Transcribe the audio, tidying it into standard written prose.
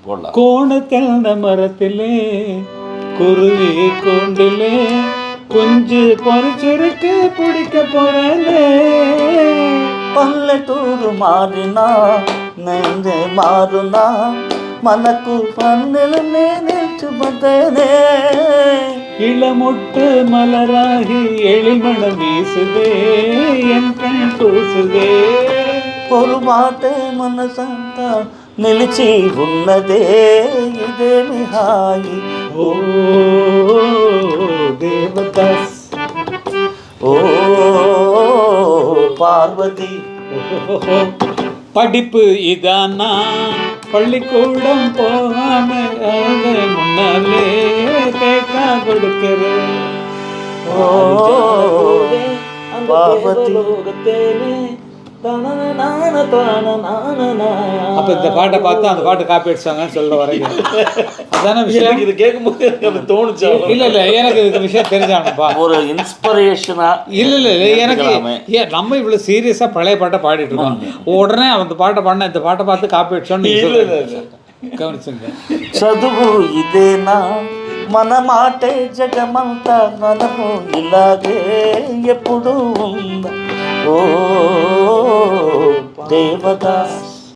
கோணத்தெல்ல மரத்திலே குருவி கூண்டிலே குஞ்சு பொறிச்சிருக்கு பிடிக்க போறே. పల్లెటూరు మారినా నేనే మారునా మనకు పన్నెలు నిల్చుబతేనే. இளமொட்டு மலராகி எழில்மணம் வீசுதே என் கண் கூசுதே. ஒரு మాటే మనసంతా నిలిచి ఉన్నదే ఇదేమి హాయి. ఓ దేవదాస్ ஓ பார்வதி. படிப்பு இதானா பள்ளிக்கூடம் போகாம முன்னாலே கேட்கா கொடுக்கிறேன். ஓ பார்வதி. அப்ப இந்த பாட்டை பார்த்து அந்த பாட்டு காப்பி அடிச்சாங்கன்னு சொல்ல வரீங்க. அதான விஷயம். இது கேட்கும்போது எனக்கு தோணுச்சு. இல்ல எனக்கு இந்த விஷயம் தெரிஞ்சானுப்பா, ஒரு இன்ஸ்பிரேஷனா. இல்ல எனக்கு நம்ம இவ்வளவு சீரியஸா பழைய பாட்டை பாடிட்டு இருக்கோம், உடனே அந்த பாட்டை பாடினா இந்த பாட்டை பார்த்து காப்பி அடிச்சோன்னு கவனிச்சுங்க. చదువు ఇదేనా మన మాటే జగమంతా మనము ఇలాగే ఎప్పుడు ఉందా. ఓ దేవదాస్.